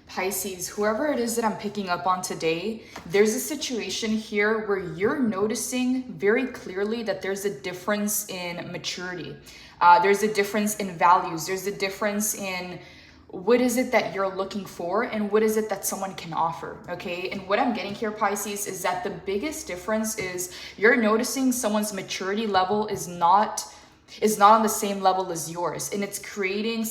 Pisces, whoever it is that I'm picking up on today, there's a situation here where you're noticing very clearly that there's a difference in maturity. There's a difference in values. There's a difference in what is it that you're looking for and what is it that someone can offer, okay? And what I'm getting here, Pisces, is that the biggest difference is you're noticing someone's maturity level is not on the same level as yours, and it's creating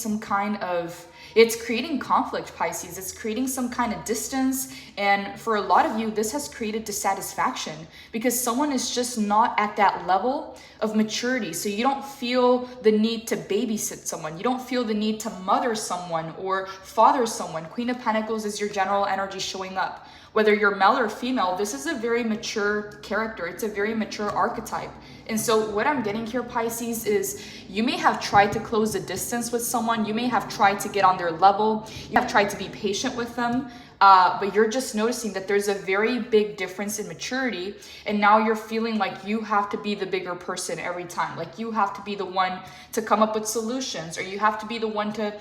conflict, Pisces. It's creating some kind of distance, and for a lot of you, this has created dissatisfaction because someone is just not at that level of maturity. So you don't feel the need to babysit someone. You don't feel the need to mother someone or father someone. Queen of Pentacles is your general energy showing up. Whether you're male or female, this is a very mature character. It's a very mature archetype. And so what I'm getting here, Pisces, is you may have tried to close the distance with someone. You may have tried to get on their level. You have tried to be patient with them. But you're just noticing that there's a very big difference in maturity. And now you're feeling like you have to be the bigger person every time. Like you have to be the one to come up with solutions, or you have to be the one to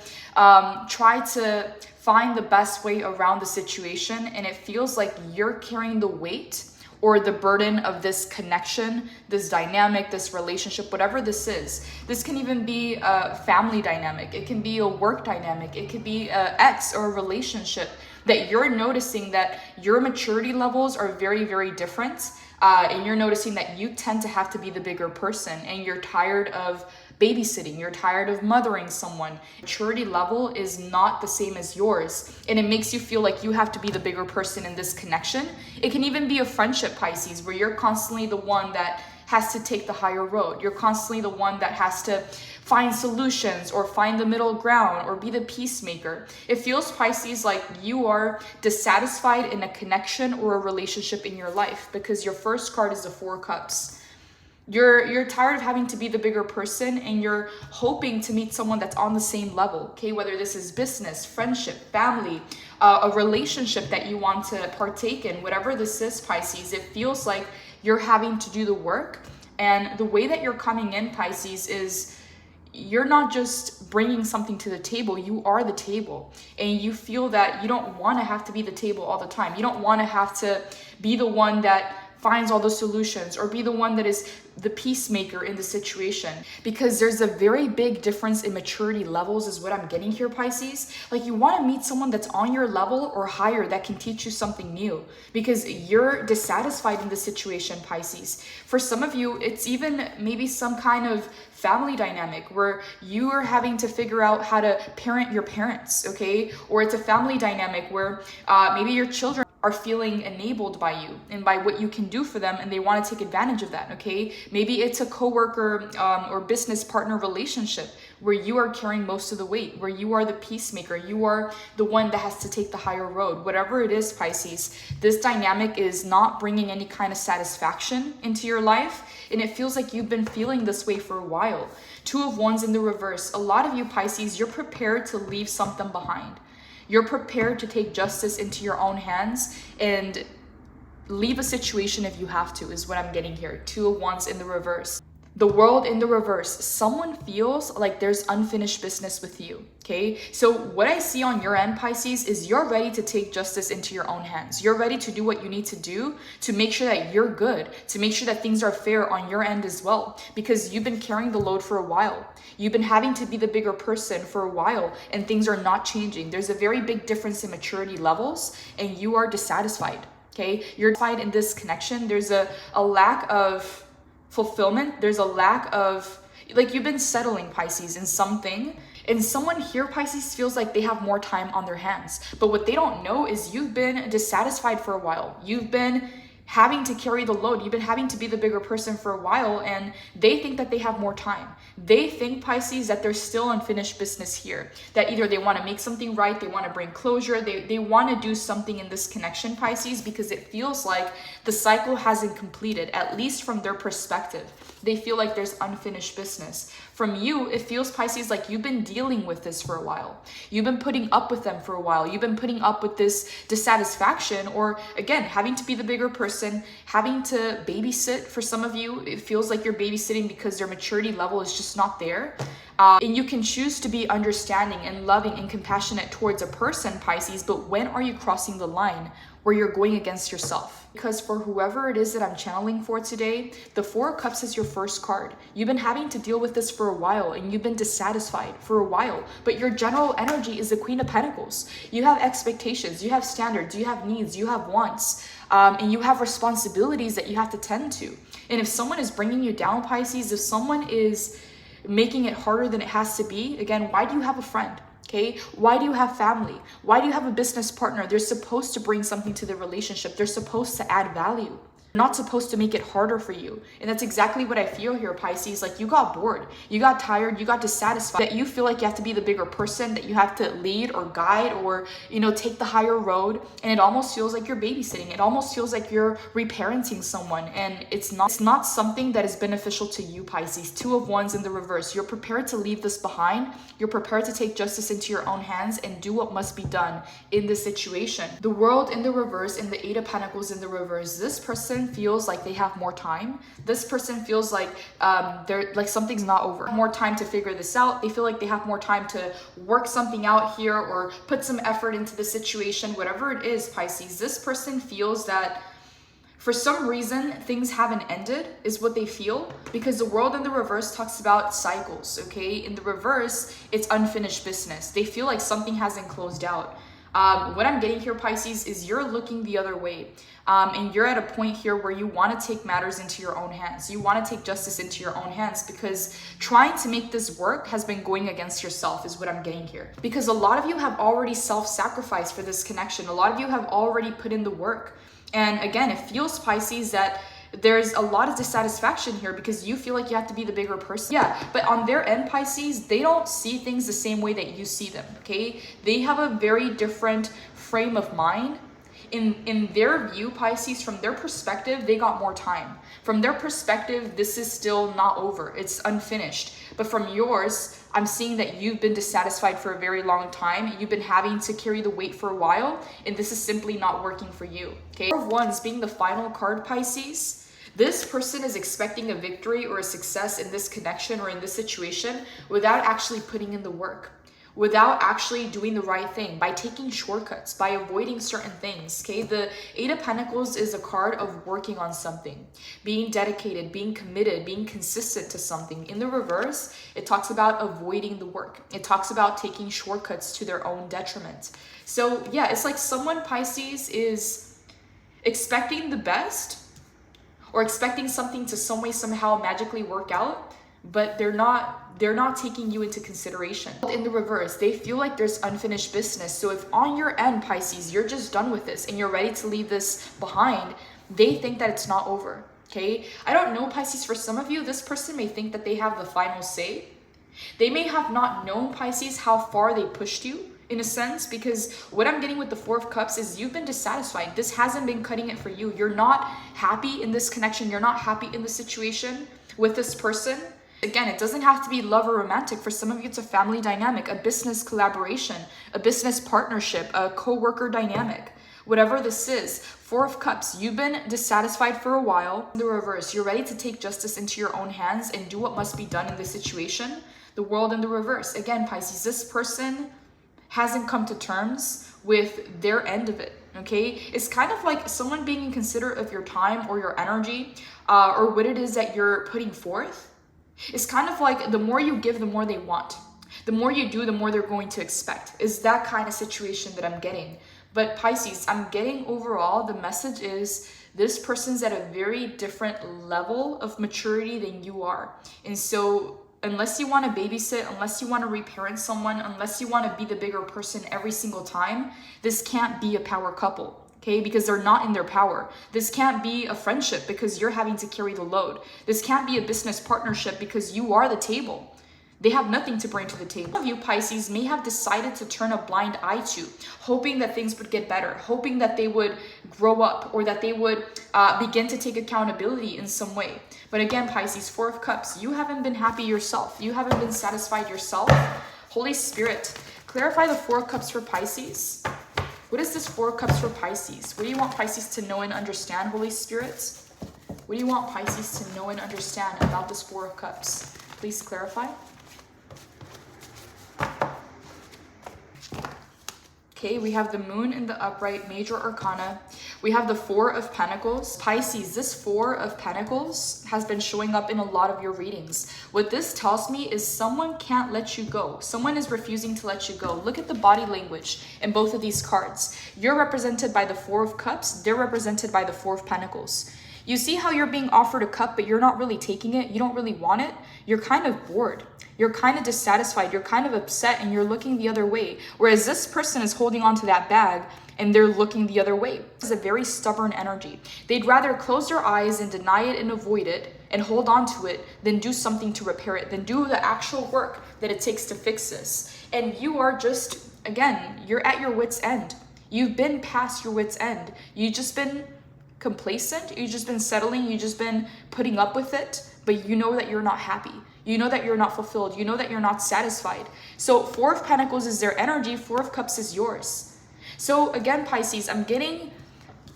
try to find the best way around the situation. And it feels like you're carrying the weight or the burden of this connection, this dynamic, this relationship, whatever this is. This can even be a family dynamic. It can be a work dynamic. It could be an ex or a relationship that you're noticing that your maturity levels are very, very different. And you're noticing that you tend to have to be the bigger person, and you're tired of babysitting. You're tired of mothering someone. Maturity level is not the same as yours, and it makes you feel like you have to be the bigger person in this connection. It can even be a friendship, Pisces, where you're constantly the one that has to take the higher road. You're constantly the one that has to find solutions or find the middle ground or be the peacemaker. It feels, Pisces, like you are dissatisfied in a connection or a relationship in your life because your first card is the Four Cups. You're tired of having to be the bigger person, and you're hoping to meet someone that's on the same level, okay? Whether this is business, friendship, family, a relationship that you want to partake in, whatever this is, Pisces, it feels like you're having to do the work. And the way that you're coming in, Pisces, is you're not just bringing something to the table, you are the table. And you feel that you don't want to have to be the table all the time. You don't want to have to be the one that finds all the solutions or be the one that is the peacemaker in the situation, because there's a very big difference in maturity levels is what I'm getting here, Pisces. Like you want to meet someone that's on your level or higher that can teach you something new, because you're dissatisfied in the situation, Pisces. For some of you, it's even maybe some kind of family dynamic where you are having to figure out how to parent your parents, okay? Or it's a family dynamic where maybe your children are feeling enabled by you and by what you can do for them, and they want to take advantage of that, okay? Maybe it's a coworker or business partner relationship where you are carrying most of the weight, where you are the peacemaker, you are the one that has to take the higher road. Whatever it is, Pisces, this dynamic is not bringing any kind of satisfaction into your life, and it feels like you've been feeling this way for a while. Two of Wands in the reverse. A lot of you, Pisces, you're prepared to leave something behind. You're prepared to take justice into your own hands and leave a situation if you have to, is what I'm getting here. Two of Wands in the reverse. The World in the reverse. Someone feels like there's unfinished business with you, okay? So what I see on your end, Pisces, is you're ready to take justice into your own hands. You're ready to do what you need to do to make sure that you're good, to make sure that things are fair on your end as well, because you've been carrying the load for a while. You've been having to be the bigger person for a while, and things are not changing. There's a very big difference in maturity levels, and you are dissatisfied, okay? You're dissatisfied in this connection. There's a lack of fulfillment. There's a lack of, like, you've been settling, Pisces, in something, and someone here, Pisces, feels like they have more time on their hands. But what they don't know is you've been dissatisfied for a while. You've been having to carry the load. You've been having to be the bigger person for a while, and they think that they have more time. They think, Pisces, that there's still unfinished business here, that either they want to make something right, they want to bring closure, they want to do something in this connection, Pisces, because it feels like the cycle hasn't completed, at least from their perspective. They feel like there's unfinished business. For From you, it feels, Pisces, like you've been dealing with this for a while. You've been putting up with them for a while. You've been putting up with this dissatisfaction, or again, having to be the bigger person, having to babysit. For some of you, it feels like you're babysitting because their maturity level is just not there. And you can choose to be understanding and loving and compassionate towards a person, Pisces, but when are you crossing the line where you're going against yourself? Because for whoever it is that I'm channeling for today, the Four of Cups is your first card. You've been having to deal with this for a while, and you've been dissatisfied for a while, but your general energy is the Queen of Pentacles. You have expectations, you have standards, you have needs, you have wants, and you have responsibilities that you have to tend to. And if someone is bringing you down, Pisces, if someone is making it harder than it has to be, again, why do you have a friend? Okay, why do you have family? Why do you have a business partner? They're supposed to bring something to the relationship. They're supposed to add value. They're not supposed to make it harder for you. And that's exactly what I feel here, Pisces. Like you got bored, you got tired, you got dissatisfied, that you feel like you have to be the bigger person, that you have to lead or guide or, you know, take the higher road. And it almost feels like you're babysitting. It almost feels like you're reparenting someone. And it's not something that is beneficial to you, Pisces. Two of Wands in the reverse. You're prepared to leave this behind. You're prepared to take justice into your own hands and do what must be done in this situation. The World in the reverse and the Eight of Pentacles in the reverse. This person feels like they have more time. This person feels like they're like something's not over. More time to figure this out. They feel like they have more time to work something out here or put some effort into the situation. Whatever it is, Pisces, this person feels that for some reason things haven't ended, is what they feel, because the World in the reverse talks about cycles. Okay, in the reverse, it's unfinished business. They feel like something hasn't closed out. What I'm getting here, Pisces, is you're looking the other way. And you're at a point here where you want to take matters into your own hands. You want to take justice into your own hands, because trying to make this work has been going against yourself, is what I'm getting here. Because a lot of you have already self-sacrificed for this connection. A lot of you have already put in the work. And again, it feels, Pisces, that there's a lot of dissatisfaction here because you feel like you have to be the bigger person. Yeah, but on their end, Pisces, they don't see things the same way that you see them, okay? They have a very different frame of mind. In their view, Pisces, from their perspective, they got more time. From their perspective, this is still not over. It's unfinished. But from yours, I'm seeing that you've been dissatisfied for a very long time. You've been having to carry the weight for a while, and this is simply not working for you, okay? Four of Wands being the final card, Pisces, this person is expecting a victory or a success in this connection or in this situation without actually putting in the work, without actually doing the right thing, by taking shortcuts, by avoiding certain things, okay? The Eight of Pentacles is a card of working on something, being dedicated, being committed, being consistent to something. In the reverse, it talks about avoiding the work. It talks about taking shortcuts to their own detriment. So yeah, it's like someone, Pisces, is expecting the best or expecting something to some way, somehow magically work out, but they're not taking you into consideration. In the reverse, they feel like there's unfinished business. So if on your end, Pisces, you're just done with this and you're ready to leave this behind, they think that it's not over, okay? I don't know, Pisces, for some of you, this person may think that they have the final say. They may have not known, Pisces, how far they pushed you, in a sense, because what I'm getting with the Four of Cups is you've been dissatisfied. This hasn't been cutting it for you. You're not happy in this connection. You're not happy in the situation with this person. Again, it doesn't have to be love or romantic. For some of you, it's a family dynamic, a business collaboration, a business partnership, a co-worker dynamic. Whatever this is, Four of Cups, you've been dissatisfied for a while. In the reverse, you're ready to take justice into your own hands and do what must be done in this situation. The World in the reverse. Again, Pisces, this person hasn't come to terms with their end of it, okay? It's kind of like someone being inconsiderate of your time or your energy or what it is that you're putting forth. It's kind of like the more you give, the more they want. The more you do, the more they're going to expect. Is that kind of situation that I'm getting. But Pisces, I'm getting overall, the message is this person's at a very different level of maturity than you are. And so unless you want to babysit, unless you want to reparent someone, unless you want to be the bigger person every single time, this can't be a power couple, okay? Because they're not in their power. This can't be a friendship because you're having to carry the load. This can't be a business partnership because you are the table. They have nothing to bring to the table. Some of you Pisces may have decided to turn a blind eye to, hoping that things would get better, hoping that they would grow up, or that they would begin to take accountability in some way. But again, Pisces, Four of Cups, you haven't been happy yourself. You haven't been satisfied yourself. Holy Spirit, clarify the Four of Cups for Pisces. What is this Four of Cups for Pisces? What do you want Pisces to know and understand, Holy Spirit? What do you want Pisces to know and understand about this Four of Cups? Please clarify. Okay, we have the Moon in the upright, major arcana. We have the Four of Pentacles. Pisces, this Four of Pentacles has been showing up in a lot of your readings. What this tells me is someone can't let you go. Someone is refusing to let you go. Look at the body language in both of these cards. You're represented by the Four of Cups. They're represented by the Four of Pentacles. You see how you're being offered a cup, but you're not really taking it. You don't really want it. You're kind of bored. You're kind of dissatisfied. You're kind of upset, and you're looking the other way. Whereas this person is holding on to that bag and they're looking the other way. It's a very stubborn energy. They'd rather close their eyes and deny it and avoid it and hold on to it than do something to repair it, than do the actual work that it takes to fix this. And you are just, again, you're at your wit's end. You've been past your wit's end. You've just been complacent. You've just been settling. You've just been putting up with it, but you know that you're not happy. You know that you're not fulfilled. You know that you're not satisfied. So Four of Pentacles is their energy. Four of Cups is yours. So again, Pisces, I'm getting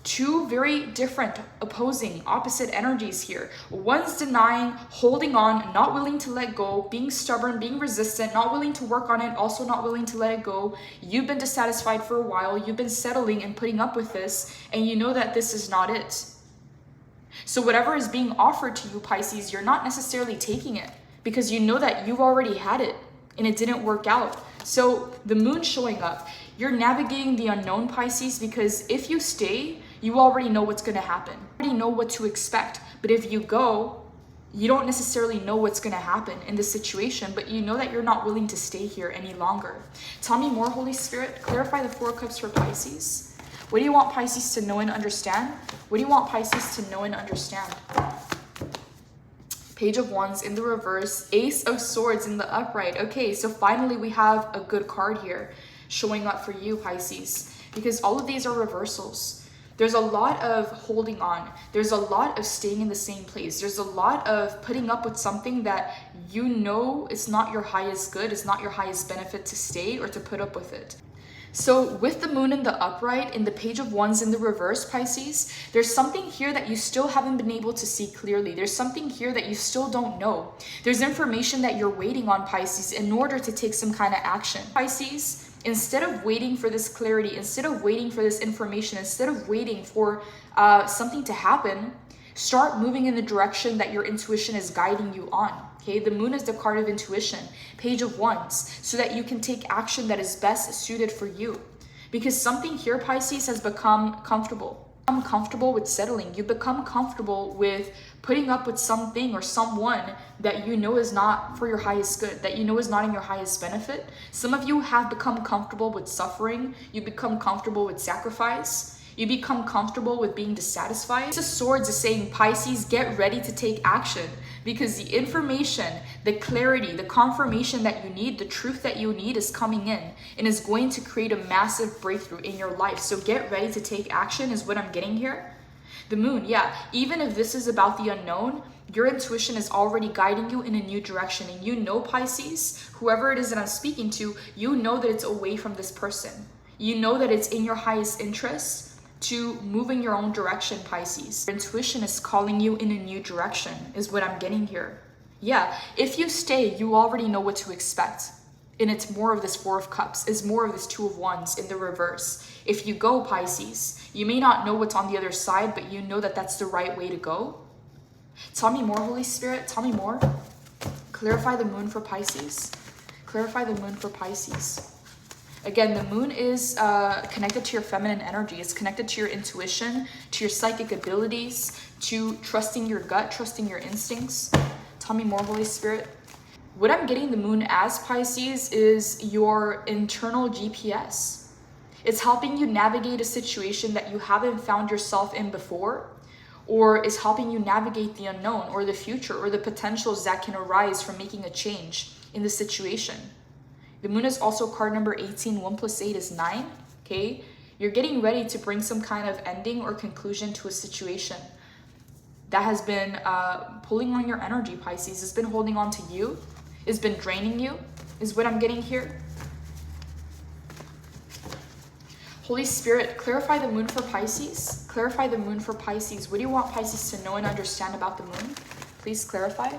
two very different, opposing, opposite energies here. One's denying, holding on, not willing to let go, being stubborn, being resistant, not willing to work on it, also not willing to let it go. You've been dissatisfied for a while. You've been settling and putting up with this, and you know that this is not it. So whatever is being offered to you, Pisces, you're not necessarily taking it because you know that you've already had it and it didn't work out. So the Moon showing up, you're navigating the unknown, Pisces, because if you stay, you already know what's going to happen. You already know what to expect. But if you go, you don't necessarily know what's going to happen in this situation, but you know that you're not willing to stay here any longer. Tell me more, Holy Spirit. Clarify the Four of Cups for Pisces. What do you want Pisces to know and understand? What do you want Pisces to know and understand? Page of Wands in the reverse, Ace of Swords in the upright. Okay, so finally we have a good card here showing up for you, Pisces, because all of these are reversals. There's a lot of holding on. There's a lot of staying in the same place. There's a lot of putting up with something that you know it's not your highest good, it's not your highest benefit to stay or to put up with it. So with the Moon in the upright, in the Page of Wands in the reverse, Pisces, there's something here that you still haven't been able to see clearly. There's something here that you still don't know. There's information that you're waiting on, Pisces, in order to take some kind of action. Pisces, instead of waiting for this clarity, instead of waiting for this information, instead of waiting for something to happen, start moving in the direction that your intuition is guiding you on. Okay, the Moon is the card of intuition, Page of Wands, so that you can take action that is best suited for you. Because something here, Pisces, has become comfortable. You've become comfortable with settling. You've become comfortable with putting up with something or someone that you know is not for your highest good, that you know is not in your highest benefit. Some of you have become comfortable with suffering. You become comfortable with sacrifice. You become comfortable with being dissatisfied. Ace of Swords is saying, Pisces, get ready to take action, because the information, the clarity, the confirmation that you need, the truth that you need is coming in and is going to create a massive breakthrough in your life. So get ready to take action is what I'm getting here. The Moon, yeah, even if this is about the unknown, your intuition is already guiding you in a new direction. And you know, Pisces, whoever it is that I'm speaking to, you know that it's away from this person. You know that it's in your highest interest to move in your own direction, Pisces. Your intuition is calling you in a new direction is what I'm getting here. Yeah, if you stay, you already know what to expect. And it's more of this Four of Cups, is more of this Two of Wands in the reverse. If you go, Pisces, you may not know what's on the other side, but you know that that's the right way to go. Tell me more, Holy Spirit. Tell me more. Clarify the Moon for Pisces. Clarify the Moon for Pisces. Again, the Moon is connected to your feminine energy. It's connected to your intuition, to your psychic abilities, to trusting your gut, trusting your instincts. Tell me more, Holy Spirit. What I'm getting the Moon as, Pisces, is your internal GPS. It's helping you navigate a situation that you haven't found yourself in before, or is helping you navigate the unknown or the future or the potentials that can arise from making a change in the situation. The moon is also card number 18. 1 plus 8 is 9. Okay, you're getting ready to bring some kind of ending or conclusion to a situation that has been pulling on your energy, Pisces. It's been holding on to you. It's been draining you, is what I'm getting here. Holy Spirit, clarify the moon for Pisces. Clarify the moon for Pisces. What do you want Pisces to know and understand about the moon? Please clarify.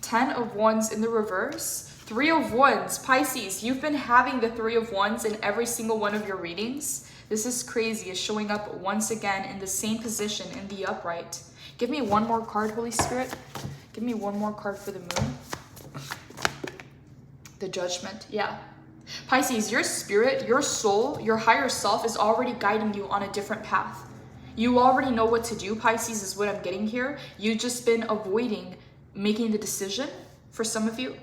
Ten of Wands in the reverse. 3 of Wands. Pisces, you've been having the 3 of Wands in every single one of your readings. This is crazy. It's showing up once again in the same position in the upright. Give me one more card, Holy Spirit. Give me one more card for the moon. The Judgment. Yeah. Pisces, your spirit, your soul, your higher self is already guiding you on a different path. You already know what to do, Pisces, is what I'm getting here. You've just been avoiding making the decision for some of you.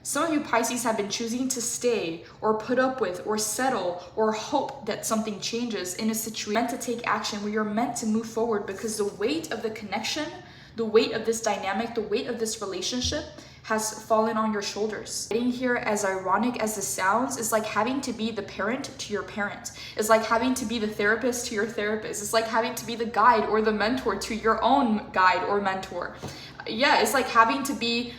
Some of you, Pisces, have been choosing to stay or put up with or settle or hope that something changes in a situation. You're meant to take action, where you're meant to move forward, because the weight of the connection, the weight of this dynamic, the weight of this relationship has fallen on your shoulders. Getting here, as ironic as this sounds, is like having to be the parent to your parent. It's like having to be the therapist to your therapist. It's like having to be the guide or the mentor to your own guide or mentor. Yeah, it's like having to be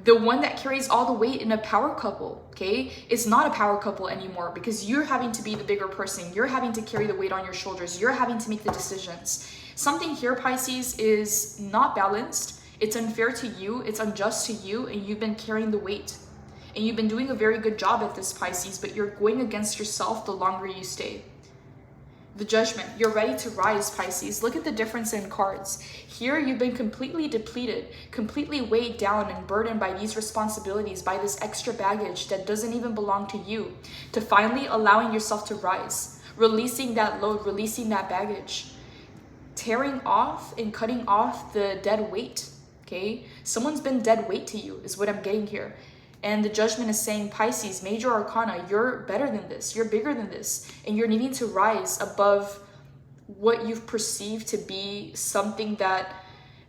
the one that carries all the weight in a power couple, okay? It's not a power couple anymore, because you're having to be the bigger person. You're having to carry the weight on your shoulders. You're having to make the decisions. Something here, Pisces, is not balanced. It's unfair to you. It's unjust to you, and you've been carrying the weight. And you've been doing a very good job at this, Pisces, but you're going against yourself the longer you stay. The Judgment. You're ready to rise, Pisces. Look at the difference in cards. Here, you've been completely depleted, completely weighed down and burdened by these responsibilities, by this extra baggage that doesn't even belong to you, to finally allowing yourself to rise, releasing that load, releasing that baggage, tearing off and cutting off the dead weight, okay? Someone's been dead weight to you, is what I'm getting here. And the Judgment is saying, Pisces, major arcana, you're better than this. You're bigger than this. And you're needing to rise above what you've perceived to be something that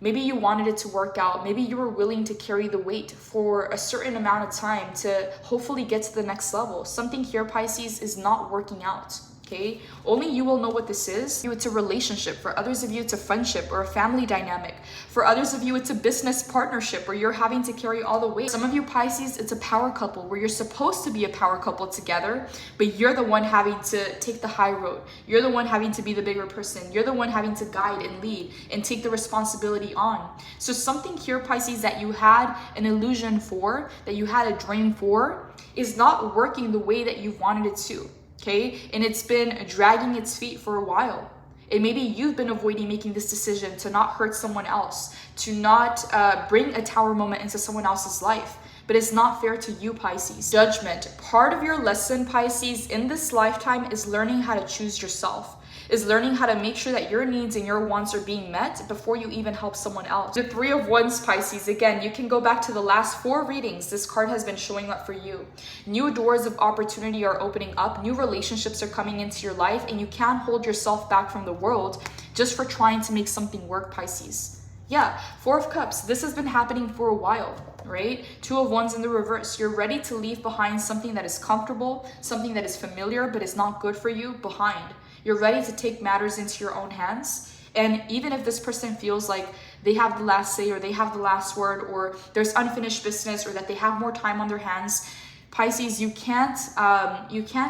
maybe you wanted it to work out. Maybe you were willing to carry the weight for a certain amount of time to hopefully get to the next level. Something here, Pisces, is not working out. Okay, only you will know what this is. It's a relationship. For others of you, it's a friendship or a family dynamic. For others of you, it's a business partnership where you're having to carry all the weight. Some of you, Pisces, it's a power couple where you're supposed to be a power couple together, but you're the one having to take the high road. You're the one having to be the bigger person. You're the one having to guide and lead and take the responsibility on. So something here, Pisces, that you had an illusion for, that you had a dream for, is not working the way that you wanted it to. Okay, and it's been dragging its feet for a while. And maybe you've been avoiding making this decision to not hurt someone else, to not bring a tower moment into someone else's life. But it's not fair to you, Pisces. Judgment. Part of your lesson, Pisces, in this lifetime is learning how to choose yourself. Is learning how to make sure that your needs and your wants are being met before you even help someone else. The 3 of Wands, Pisces, again, you can go back to the last 4 readings. This card has been showing up for you. New doors of opportunity are opening up. New relationships are coming into your life, and you can't hold yourself back from the world just for trying to make something work, Pisces. Yeah, 4 of Cups. This has been happening for a while, right? 2 of Wands in the reverse. You're ready to leave behind something that is comfortable, something that is familiar, but is not good for you behind. You're ready to take matters into your own hands. And even if this person feels like they have the last say, or they have the last word, or there's unfinished business, or that they have more time on their hands, Pisces, you can't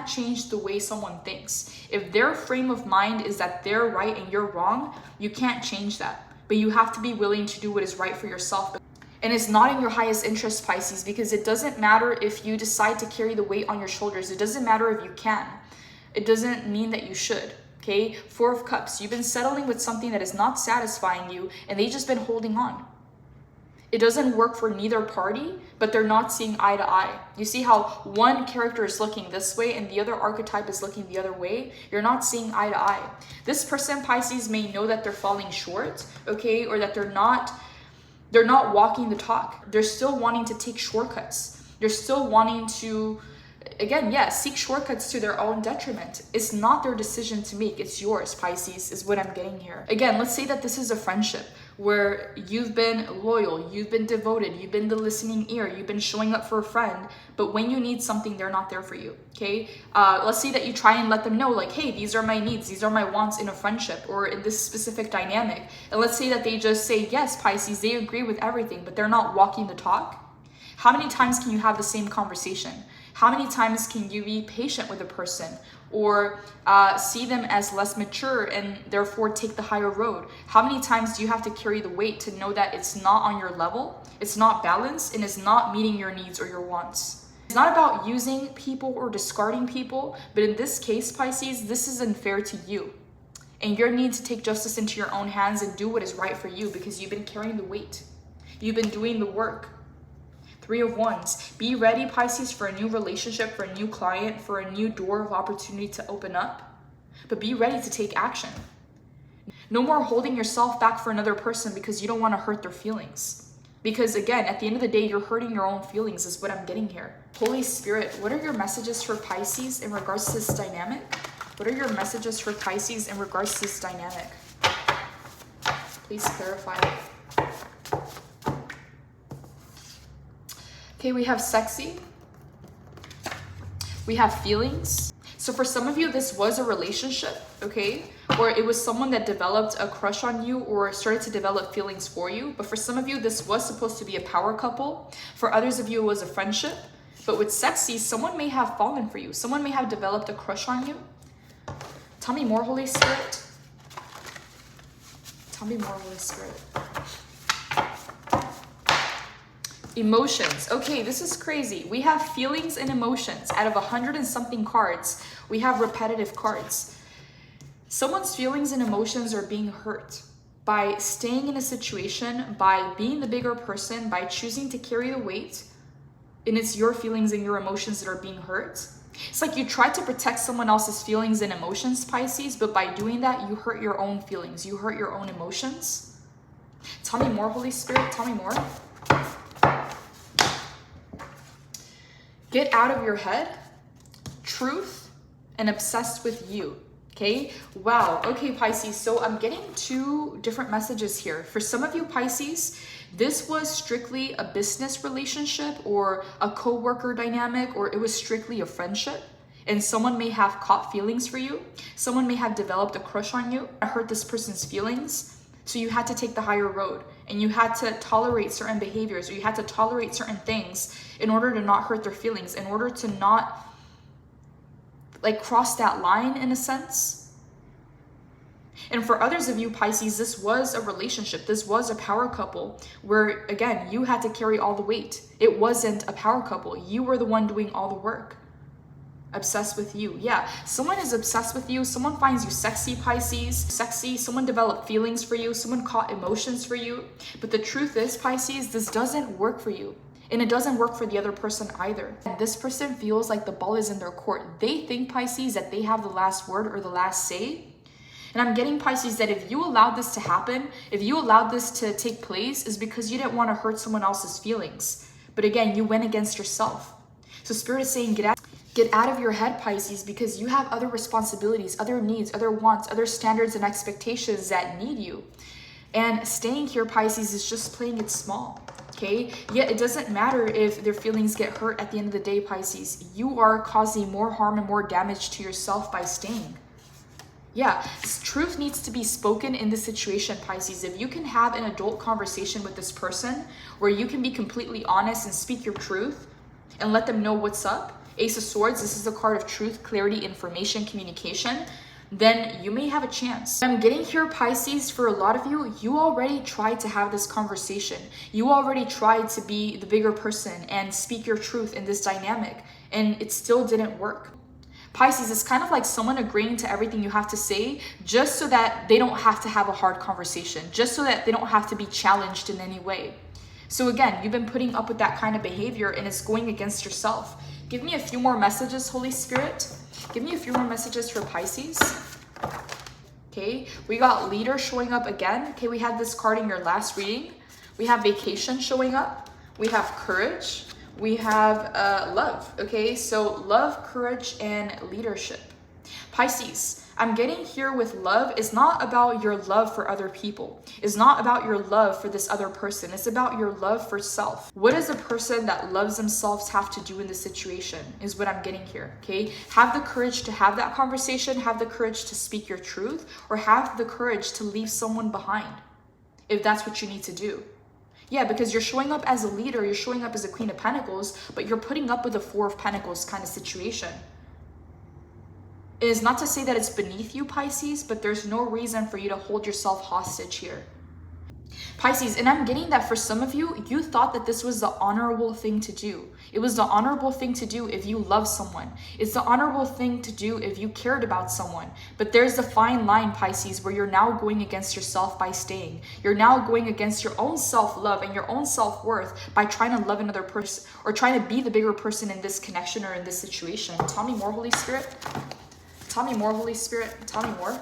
change the way someone thinks. If their frame of mind is that they're right and you're wrong, you can't change that. But you have to be willing to do what is right for yourself. And it's not in your highest interest, Pisces, because it doesn't matter if you decide to carry the weight on your shoulders. It doesn't matter if you can. It doesn't mean that you should, okay? 4 of Cups. You've been settling with something that is not satisfying you, and they've just been holding on. It doesn't work for neither party, but they're not seeing eye to eye. You see how one character is looking this way and the other archetype is looking the other way? You're not seeing eye to eye. This person, Pisces, may know that they're falling short, okay? Or that they're not walking the talk. They're still wanting to take shortcuts. They're still wanting to again, yeah, seek shortcuts to their own detriment. It's not their decision to make, it's yours, Pisces, is what I'm getting here. Again, let's say that this is a friendship where you've been loyal, you've been devoted, you've been the listening ear, you've been showing up for a friend, but when you need something, they're not there for you, okay? Let's say that you try and let them know, like, hey, these are my needs, these are my wants in a friendship or in this specific dynamic. And let's say that they just say, yes, Pisces, they agree with everything, but they're not walking the talk. How many times can you have the same conversation? How many times can you be patient with a person or see them as less mature and therefore take the higher road? How many times do you have to carry the weight to know that it's not on your level, it's not balanced, and it's not meeting your needs or your wants? It's not about using people or discarding people, but in this case, Pisces, this is unfair to you. And you need to take justice into your own hands and do what is right for you because you've been carrying the weight. You've been doing the work. 3 of Wands. Be ready, Pisces, for a new relationship, for a new client, for a new door of opportunity to open up. But be ready to take action. No more holding yourself back for another person because you don't want to hurt their feelings. Because again, at the end of the day, you're hurting your own feelings is what I'm getting here. Holy Spirit, what are your messages for Pisces in regards to this dynamic? What are your messages for Pisces in regards to this dynamic? Please clarify. Okay, we have sexy. We have feelings. So for some of you, this was a relationship, okay? Or it was someone that developed a crush on you or started to develop feelings for you. But for some of you, this was supposed to be a power couple. For others of you, it was a friendship. But with sexy, someone may have fallen for you. Someone may have developed a crush on you. Tell me more, Holy Spirit. Tell me more, Holy Spirit. Emotions. Okay, this is crazy. We have feelings and emotions. Out of 100 and something cards, we have repetitive cards. Someone's feelings and emotions are being hurt by staying in a situation, by being the bigger person, by choosing to carry the weight. And it's your feelings and your emotions that are being hurt. It's like you try to protect someone else's feelings and emotions, Pisces, but by doing that, you hurt your own feelings. You hurt your own emotions. Tell me more, Holy Spirit. Tell me more. Get out of your head, truth, and obsessed with you, okay? Wow, okay, Pisces, so I'm getting 2 different messages here. For some of you, Pisces, this was strictly a business relationship or a co-worker dynamic, or it was strictly a friendship, and someone may have caught feelings for you. Someone may have developed a crush on you, hurt this person's feelings, so you had to take the higher road. And you had to tolerate certain behaviors, or you had to tolerate certain things in order to not hurt their feelings, in order to not like cross that line in a sense. And for others of you, Pisces, this was a relationship. This was a power couple where, again, you had to carry all the weight. It wasn't a power couple. You were the one doing all the work. Obsessed with you. Yeah, someone is obsessed with you. Someone finds you sexy, Pisces. Sexy. Someone developed feelings for you. Someone caught emotions for you. But the truth is, Pisces, this doesn't work for you. And it doesn't work for the other person either. And this person feels like the ball is in their court. They think, Pisces, that they have the last word or the last say. And I'm getting, Pisces, that if you allowed this to happen, if you allowed this to take place, is because you didn't want to hurt someone else's feelings. But again, you went against yourself. So Spirit is saying, get out of your head, Pisces, because you have other responsibilities, other needs, other wants, other standards and expectations that need you. And staying here, Pisces, is just playing it small, okay? Yet it doesn't matter if their feelings get hurt at the end of the day, Pisces. You are causing more harm and more damage to yourself by staying. Yeah, truth needs to be spoken in this situation, Pisces. If you can have an adult conversation with this person where you can be completely honest and speak your truth and let them know what's up, Ace of Swords, this is a card of truth, clarity, information, communication, then you may have a chance. I'm getting here, Pisces, for a lot of you, you already tried to have this conversation. You already tried to be the bigger person and speak your truth in this dynamic, and it still didn't work. Pisces, it's kind of like someone agreeing to everything you have to say just so that they don't have to have a hard conversation, just so that they don't have to be challenged in any way. So again, you've been putting up with that kind of behavior and it's going against yourself. Give me a few more messages, Holy Spirit. Give me a few more messages for Pisces. Okay, we got leader showing up again. Okay, we had this card in your last reading. We have vacation showing up. We have courage. We have love, okay? So love, courage, and leadership. Pisces, I'm getting here with love. It's not about your love for other people. It's not about your love for this other person. It's about your love for self. What does a person that loves themselves have to do in this situation is what I'm getting here, okay? Have the courage to have that conversation, have the courage to speak your truth, or have the courage to leave someone behind if that's what you need to do. Yeah, because you're showing up as a leader, you're showing up as a Queen of Pentacles, but you're putting up with a Four of Pentacles kind of situation. It is not to say that it's beneath you, Pisces, but there's no reason for you to hold yourself hostage here. Pisces, and I'm getting that for some of you, you thought that this was the honorable thing to do. It was the honorable thing to do if you love someone. It's the honorable thing to do if you cared about someone. But there's a fine line, Pisces, where you're now going against yourself by staying. You're now going against your own self-love and your own self-worth by trying to love another person or trying to be the bigger person in this connection or in this situation. Tell me more, Holy Spirit. Tell me more, Holy Spirit. Tell me more.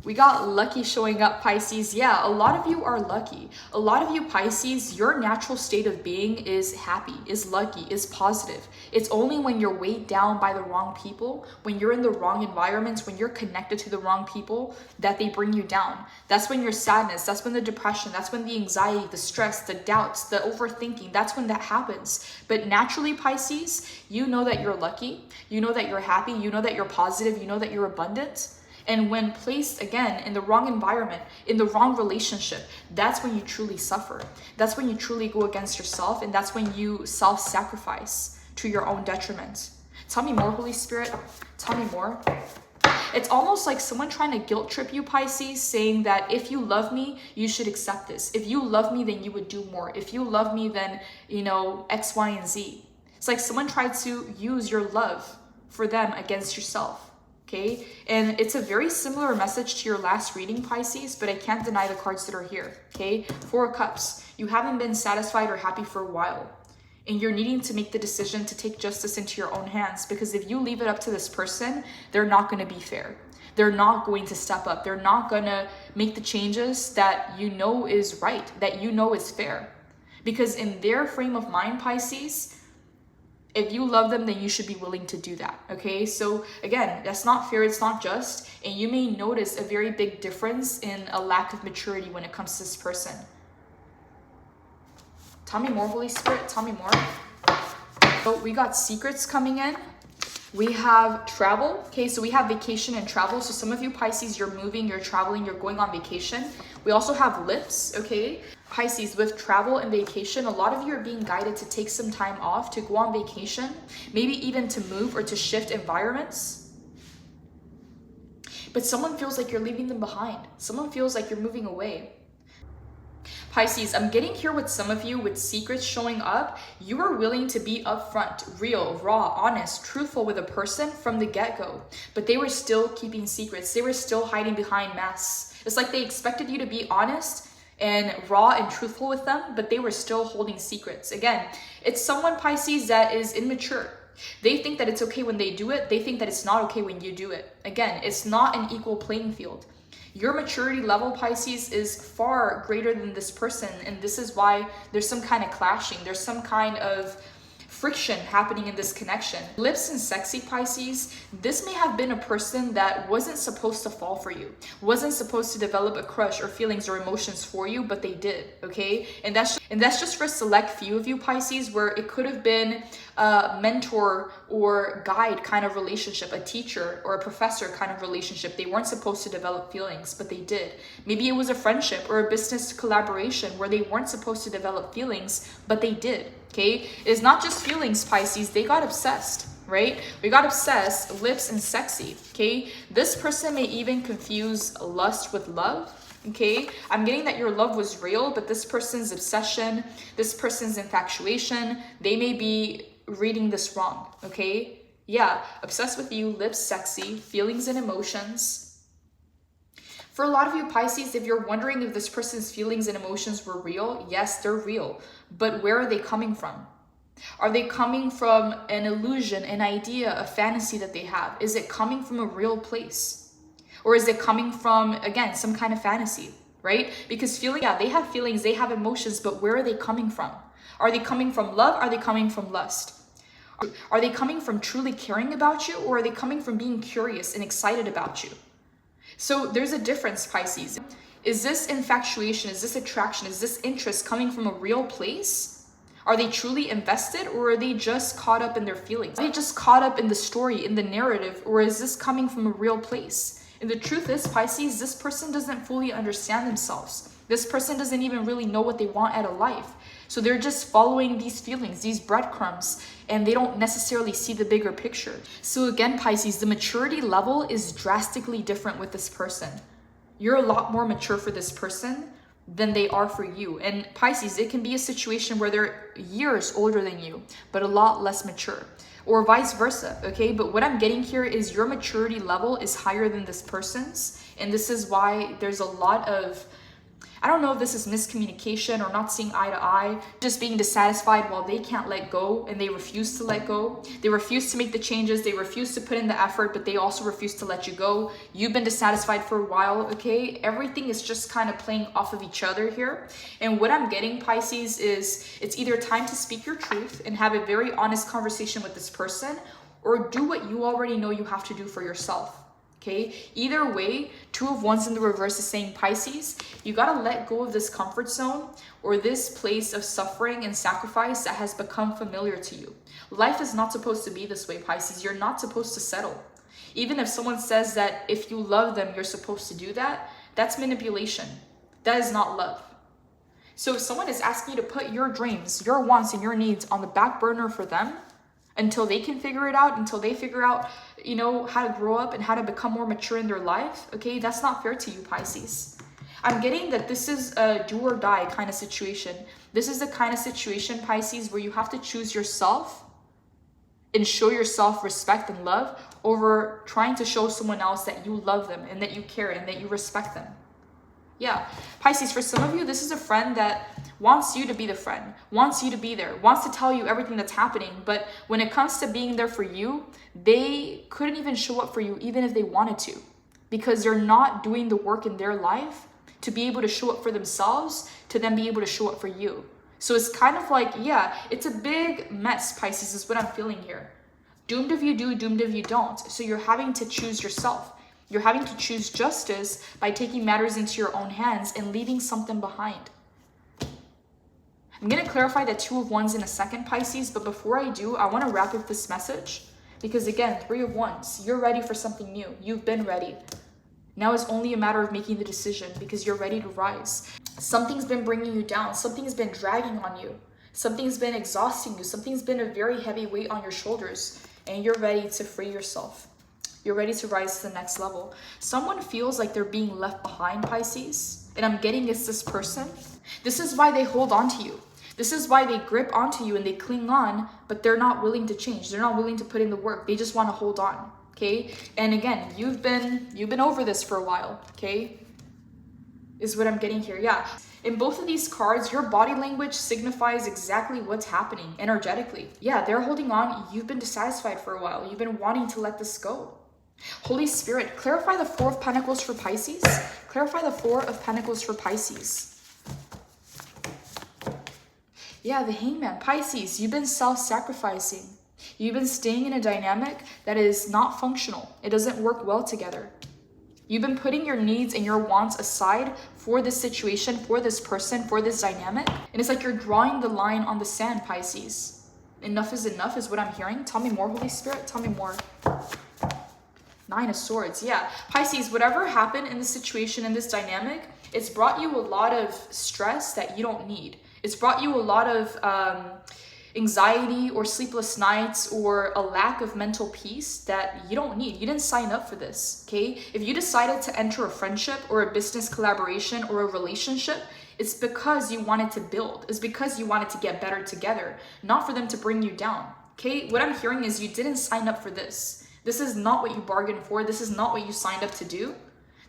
We got lucky showing up, Pisces. Yeah, a lot of you are lucky. A lot of you, Pisces, your natural state of being is happy, is lucky, is positive. It's only when you're weighed down by the wrong people, when you're in the wrong environments, when you're connected to the wrong people, that they bring you down. That's when your sadness, that's when the depression, that's when the anxiety, the stress, the doubts, the overthinking, that's when that happens. But naturally, Pisces, you know that you're lucky. You know that you're happy. You know that you're positive. You know that you're abundant. And when placed, again, in the wrong environment, in the wrong relationship, that's when you truly suffer. That's when you truly go against yourself, and that's when you self-sacrifice to your own detriment. Tell me more, Holy Spirit. Tell me more. It's almost like someone trying to guilt trip you, Pisces, saying that if you love me, you should accept this. If you love me, then you would do more. If you love me, then, you know, X, Y, and Z. It's like someone tried to use your love for them against yourself. Okay, and it's a very similar message to your last reading, Pisces, but I can't deny the cards that are here. Okay, Four of Cups. You haven't been satisfied or happy for a while, and you're needing to make the decision to take justice into your own hands, because if you leave it up to this person, they're not going to be fair. They're not going to step up. They're not going to make the changes that you know is right, that you know is fair. Because in their frame of mind, Pisces, if you love them, then you should be willing to do that, okay? So again, that's not fair, it's not just, and you may notice a very big difference in a lack of maturity when it comes to this person. Tell me more, Holy Spirit, tell me more. So we got secrets coming in. We have travel, okay? So we have vacation and travel. So some of you, Pisces, you're moving, you're traveling, you're going on vacation. We also have lifts, okay? Pisces, with travel and vacation, a lot of you are being guided to take some time off, to go on vacation, maybe even to move or to shift environments. But someone feels like you're leaving them behind. Someone feels like you're moving away. Pisces, I'm getting here with some of you with secrets showing up. You are willing to be upfront, real, raw, honest, truthful with a person from the get-go, but they were still keeping secrets. They were still hiding behind masks. It's like they expected you to be honest and raw and truthful with them, but they were still holding secrets. Again, it's someone, Pisces, that is immature. They think that it's okay when they do it. They think that it's not okay when you do it. Again, it's not an equal playing field. Your maturity level, Pisces, is far greater than this person, and this is why there's some kind of clashing. There's some kind of friction happening in this connection. Lips and sexy, Pisces, this may have been a person that wasn't supposed to fall for you, wasn't supposed to develop a crush or feelings or emotions for you, but they did, okay? And that's just for a select few of you, Pisces, where it could have been a mentor or guide kind of relationship, a teacher or a professor kind of relationship. They weren't supposed to develop feelings, but they did. Maybe it was a friendship or a business collaboration where they weren't supposed to develop feelings, but they did. Okay, it's not just feelings, Pisces. They got obsessed, right? We got obsessed, lips and sexy. Okay, this person may even confuse lust with love. Okay, I'm getting that your love was real, but this person's obsession, this person's infatuation, they may be reading this wrong. Okay, yeah, obsessed with you, lips sexy, feelings and emotions. For a lot of you, Pisces, if you're wondering if this person's feelings and emotions were real, yes, they're real. But where are they coming from? Are they coming from an illusion, an idea, a fantasy that they have? Is it coming from a real place? Or is it coming from, again, some kind of fantasy, right? Because yeah, they have feelings, they have emotions, but where are they coming from? Are they coming from love? Are they coming from lust? Are they coming from truly caring about you, or are they coming from being curious and excited about you? So there's a difference, Pisces. Is this infatuation? Is this attraction? Is this interest coming from a real place? Are they truly invested, or are they just caught up in their feelings? Are they just caught up in the story, in the narrative, or is this coming from a real place? And the truth is, Pisces, this person doesn't fully understand themselves. This person doesn't even really know what they want out of life. So they're just following these feelings, these breadcrumbs, and they don't necessarily see the bigger picture. So again, Pisces, the maturity level is drastically different with this person. You're a lot more mature for this person than they are for you. And Pisces, it can be a situation where they're years older than you, but a lot less mature, or vice versa, okay? But what I'm getting here is your maturity level is higher than this person's, and this is why there's a lot of, I don't know if this is miscommunication or not seeing eye to eye, just being dissatisfied while they can't let go and they refuse to let go. They refuse to make the changes, they refuse to put in the effort, but they also refuse to let you go. You've been dissatisfied for a while, okay? Everything is just kind of playing off of each other here. And what I'm getting, Pisces, is it's either time to speak your truth and have a very honest conversation with this person, or do what you already know you have to do for yourself. Okay, either way, 2 of Wands in the reverse is saying, Pisces, you gotta let go of this comfort zone or this place of suffering and sacrifice that has become familiar to you. Life is not supposed to be this way, Pisces. You're not supposed to settle. Even if someone says that if you love them, you're supposed to do that, that's manipulation. That is not love. So if someone is asking you to put your dreams, your wants, and your needs on the back burner for them, until they can figure it out, until they figure out, you know, how to grow up and how to become more mature in their life, okay, that's not fair to you, Pisces. I'm getting that this is a do or die kind of situation. This is the kind of situation, Pisces, where you have to choose yourself and show yourself respect and love over trying to show someone else that you love them and that you care and that you respect them. Yeah, Pisces, for some of you, this is a friend that wants you to be the friend, wants you to be there, wants to tell you everything that's happening. But when it comes to being there for you, they couldn't even show up for you even if they wanted to, because they're not doing the work in their life to be able to show up for themselves, to then be able to show up for you. So it's kind of like, yeah, it's a big mess, Pisces, is what I'm feeling here. Doomed if you do, doomed if you don't. So you're having to choose yourself. You're having to choose justice by taking matters into your own hands and leaving something behind. I'm going to clarify that 2 of Wands in a second, Pisces, but before I do, I want to wrap up this message because, again, 3 of Wands, you're ready for something new. You've been ready. Now it's only a matter of making the decision because you're ready to rise. Something's been bringing you down. Something's been dragging on you. Something's been exhausting you. Something's been a very heavy weight on your shoulders, and you're ready to free yourself. You're ready to rise to the next level. Someone feels like they're being left behind, Pisces, and I'm getting it's this person. This is why they hold on to you. This is why they grip onto you and they cling on, but they're not willing to change. They're not willing to put in the work. They just want to hold on, okay? And again, you've been over this for a while, okay? Is what I'm getting here, yeah. In both of these cards, your body language signifies exactly what's happening energetically. Yeah, they're holding on. You've been dissatisfied for a while. You've been wanting to let this go. Holy Spirit, clarify the 4 of Pentacles for Pisces. Clarify the 4 of Pentacles for Pisces. Yeah, the Hangman. Pisces, you've been self-sacrificing. You've been staying in a dynamic that is not functional. It doesn't work well together. You've been putting your needs and your wants aside for this situation, for this person, for this dynamic. And it's like you're drawing the line on the sand, Pisces. Enough is what I'm hearing. Tell me more, Holy Spirit. Tell me more. 9 of Swords, yeah. Pisces, whatever happened in this situation, in this dynamic, it's brought you a lot of stress that you don't need. It's brought you a lot of anxiety or sleepless nights or a lack of mental peace that you don't need. You didn't sign up for this, okay? If you decided to enter a friendship or a business collaboration or a relationship, it's because you wanted to build. It's because you wanted to get better together, not for them to bring you down, okay? What I'm hearing is you didn't sign up for this. This is not what you bargained for. This is not what you signed up to do.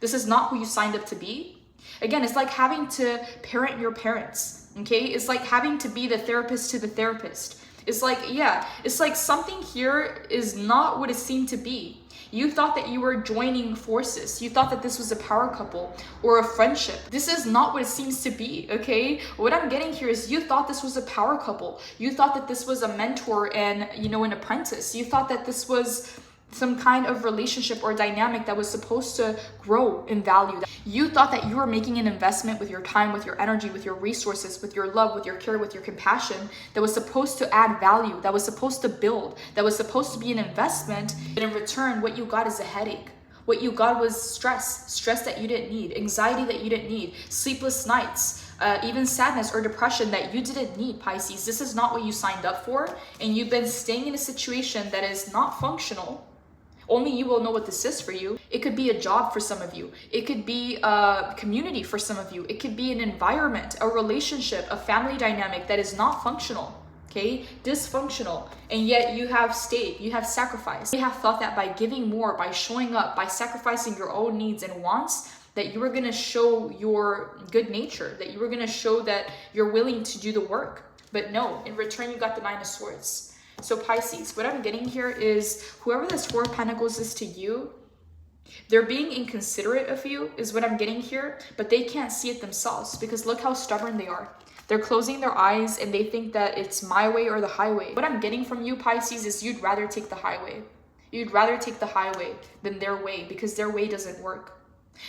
This is not who you signed up to be. Again, it's like having to parent your parents, okay? It's like having to be the therapist to the therapist. It's like, yeah, it's like something here is not what it seemed to be. You thought that you were joining forces. You thought that this was a power couple or a friendship. This is not what it seems to be, okay? What I'm getting here is you thought this was a power couple. You thought that this was a mentor and, you know, an apprentice. You thought that this was some kind of relationship or dynamic that was supposed to grow in value. You thought that you were making an investment with your time, with your energy, with your resources, with your love, with your care, with your compassion that was supposed to add value, that was supposed to build, that was supposed to be an investment. But in return, what you got is a headache. What you got was stress that you didn't need, anxiety that you didn't need, sleepless nights, even sadness or depression that you didn't need, Pisces. This is not what you signed up for, and you've been staying in a situation that is not functional. Only you will know what this is for you. It could be a job for some of you. It could be a community for some of you. It could be an environment, a relationship, a family dynamic that is not functional, okay? Dysfunctional. And yet you have stayed, you have sacrificed. You have thought that by giving more, by showing up, by sacrificing your own needs and wants, that you were gonna show your good nature, that you were gonna show that you're willing to do the work. But no, in return, you got the Nine of Swords. So Pisces, what I'm getting here is whoever this Four of Pentacles is to you, they're being inconsiderate of you is what I'm getting here, but they can't see it themselves because look how stubborn they are. They're closing their eyes and they think that it's my way or the highway. What I'm getting from you, Pisces, is you'd rather take the highway. You'd rather take the highway than their way because their way doesn't work.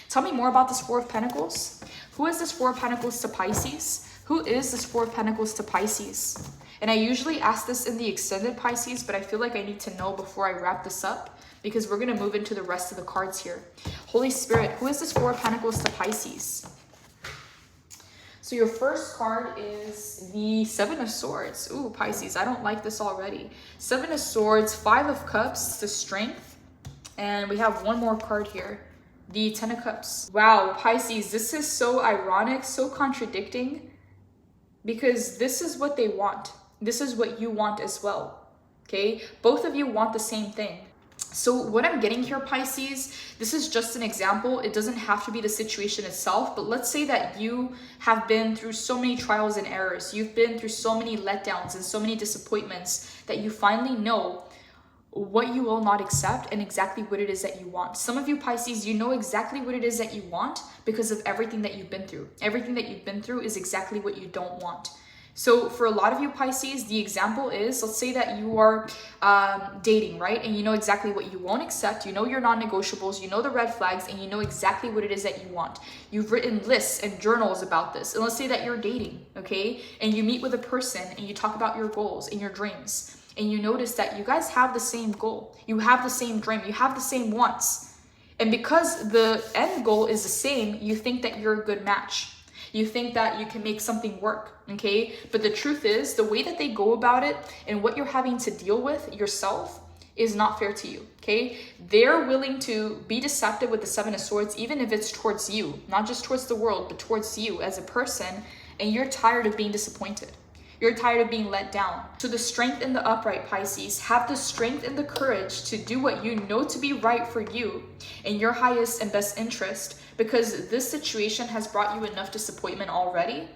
Tell me more about this Four of Pentacles. Who is this Four of Pentacles to Pisces? Who is this Four of Pentacles to Pisces? And I usually ask this in the extended Pisces, but I feel like I need to know before I wrap this up because we're going to move into the rest of the cards here. Holy Spirit, who is this Four of Pentacles to Pisces? So your first card is the Seven of Swords. Ooh, Pisces, I don't like this already. Seven of Swords, Five of Cups, the Strength. And we have one more card here, the Ten of Cups. Wow, Pisces, this is so ironic, so contradicting because this is what they want. This is what you want as well, okay? Both of you want the same thing. So what I'm getting here, Pisces, this is just an example. It doesn't have to be the situation itself, but let's say that you have been through so many trials and errors. You've been through so many letdowns and so many disappointments that you finally know what you will not accept and exactly what it is that you want. Some of you, Pisces, you know exactly what it is that you want because of everything that you've been through. Everything that you've been through is exactly what you don't want. So for a lot of you, Pisces, the example is, let's say that you are dating, right? And you know exactly what you won't accept. You know your non-negotiables, you know the red flags, and you know exactly what it is that you want. You've written lists and journals about this. And let's say that you're dating, okay? And you meet with a person and you talk about your goals and your dreams. And you notice that you guys have the same goal. You have the same dream. You have the same wants. And because the end goal is the same, you think that you're a good match. You think that you can make something work, okay? But the truth is, the way that they go about it and what you're having to deal with yourself is not fair to you, okay? They're willing to be deceptive with the Seven of Swords, even if it's towards you, not just towards the world, but towards you as a person, and you're tired of being disappointed. You're tired of being let down. So the Strength in the upright, Pisces, have the strength and the courage to do what you know to be right for you in your highest and best interest, because this situation has brought you enough disappointment already.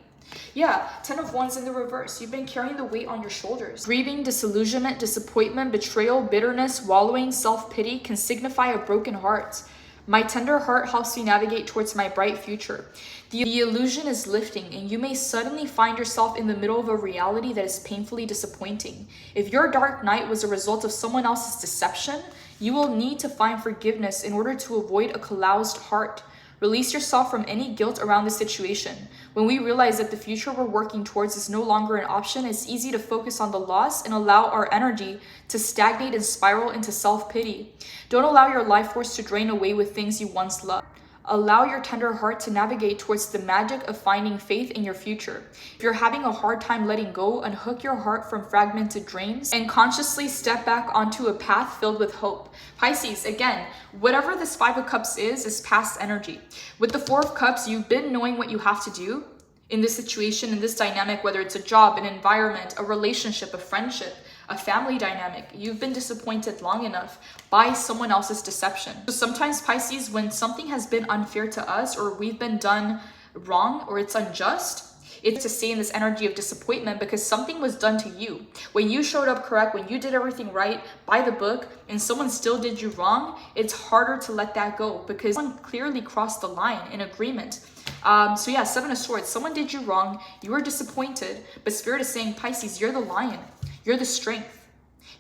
Yeah, Ten of Wands in the reverse. You've been carrying the weight on your shoulders. Grieving, disillusionment, disappointment, betrayal, bitterness, wallowing, self-pity can signify a broken heart. My tender heart helps me navigate towards my bright future. The illusion is lifting, and you may suddenly find yourself in the middle of a reality that is painfully disappointing. If your dark night was a result of someone else's deception, you will need to find forgiveness in order to avoid a calloused heart. Release yourself from any guilt around the situation. When we realize that the future we're working towards is no longer an option, it's easy to focus on the loss and allow our energy to stagnate and spiral into self-pity. Don't allow your life force to drain away with things you once loved. Allow your tender heart to navigate towards the magic of finding faith in your future. If you're having a hard time letting go, unhook your heart from fragmented dreams and consciously step back onto a path filled with hope. Pisces, again, whatever this Five of Cups is past energy. With the Four of Cups, you've been knowing what you have to do in this situation, in this dynamic, whether it's a job, an environment, a relationship, a friendship, a family dynamic. You've been disappointed long enough by someone else's deception. So sometimes, Pisces, when something has been unfair to us or we've been done wrong or it's unjust, It's to stay in this energy of disappointment because something was done to you. When you showed up correct, when you did everything right by the book, and someone still did you wrong, it's harder to let that go because someone clearly crossed the line in agreement. So yeah, Seven of Swords, someone did you wrong, you were disappointed, but Spirit is saying, Pisces, you're the lion, you're the strength,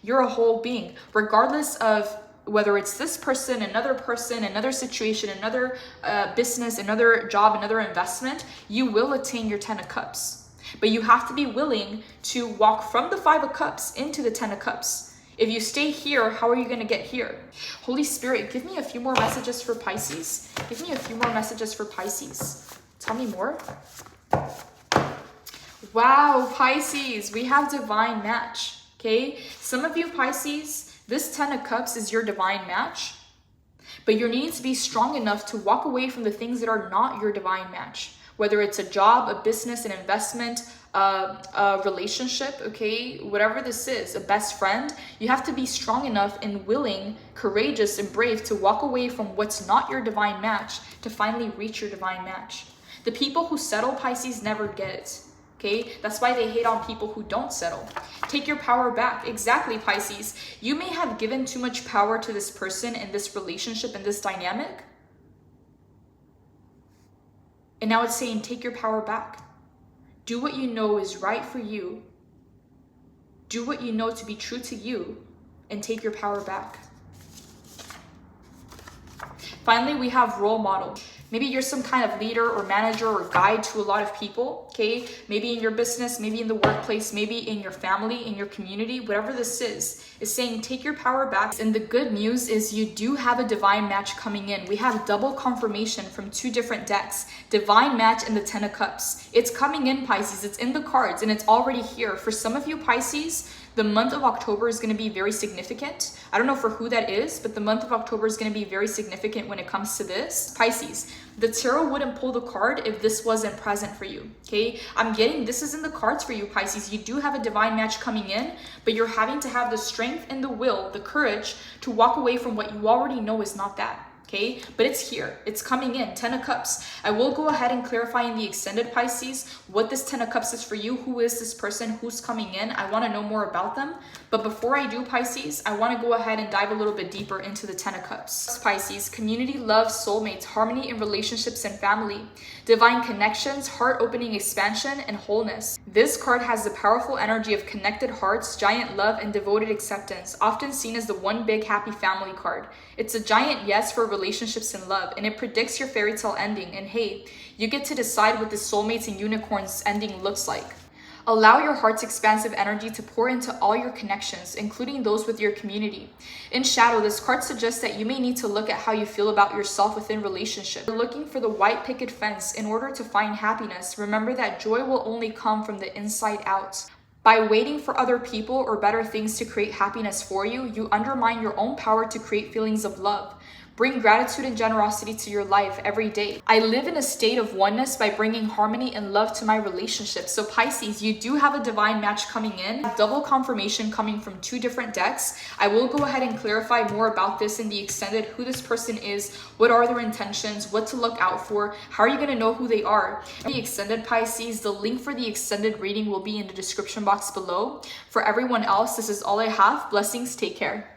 you're a whole being, regardless of whether it's this person, another situation, another business, another job, another investment, you will attain your 10 of Cups. But you have to be willing to walk from the 5 of Cups into the 10 of Cups. If you stay here, how are you going to get here? Holy Spirit, give me a few more messages for Pisces. Give me a few more messages for Pisces. Tell me more. Wow, Pisces, we have divine match. Okay, some of you Pisces, this 10 of Cups is your divine match, but you're needing to be strong enough to walk away from the things that are not your divine match, whether it's a job, a business, an investment, a relationship, okay, whatever this is, a best friend. You have to be strong enough and willing, courageous and brave to walk away from what's not your divine match to finally reach your divine match. The people who settle, Pisces, never get it. Okay, that's why they hate on people who don't settle. Take your power back. Exactly, Pisces. You may have given too much power to this person in this relationship, in this dynamic. And now it's saying, take your power back. Do what you know is right for you. Do what you know to be true to you and take your power back. Finally, we have role model. Maybe you're some kind of leader or manager or guide to a lot of people, okay? Maybe in your business, maybe in the workplace, maybe in your family, in your community, whatever this is saying take your power back. And the good news is you do have a divine match coming in. We have double confirmation from 2 different decks. Divine match and the 10 of Cups. It's coming in, Pisces. It's in the cards and it's already here. For some of you Pisces, the month of October is going to be very significant. I don't know for who that is, but the month of October is going to be very significant when it comes to this. Pisces, the tarot wouldn't pull the card if this wasn't present for you, okay? I'm getting this is in the cards for you, Pisces. You do have a divine match coming in, but you're having to have the strength and the will, the courage to walk away from what you already know is not that. Okay, but it's here. It's coming in. 10 of Cups. I will go ahead and clarify in the extended Pisces what this 10 of Cups is for you. Who is this person? Who's coming in? I want to know more about them. But before I do, Pisces, I want to go ahead and dive a little bit deeper into the 10 of Cups. Pisces, community, love, soulmates, harmony in relationships and family, divine connections, heart-opening expansion, and wholeness. This card has the powerful energy of connected hearts, giant love, and devoted acceptance, often seen as the one big happy family card. It's a giant yes for relationships and love, and it predicts your fairy tale ending. And hey, you get to decide what the soulmates and unicorns ending looks like. Allow your heart's expansive energy to pour into all your connections, including those with your community. In shadow, this card suggests that you may need to look at how you feel about yourself within relationship. You're looking for the white picket fence in order to find happiness. Remember that joy will only come from the inside out. By waiting for other people or better things to create happiness for you, you undermine your own power to create feelings of love. Bring gratitude and generosity to your life every day. I live in a state of oneness by bringing harmony and love to my relationships. So Pisces, you do have a divine match coming in. Double confirmation coming from 2 different decks. I will go ahead and clarify more about this in the extended, who this person is, what are their intentions, what to look out for, how are you going to know who they are. The extended Pisces, the link for the extended reading will be in the description box below. For everyone else, this is all I have. Blessings, take care.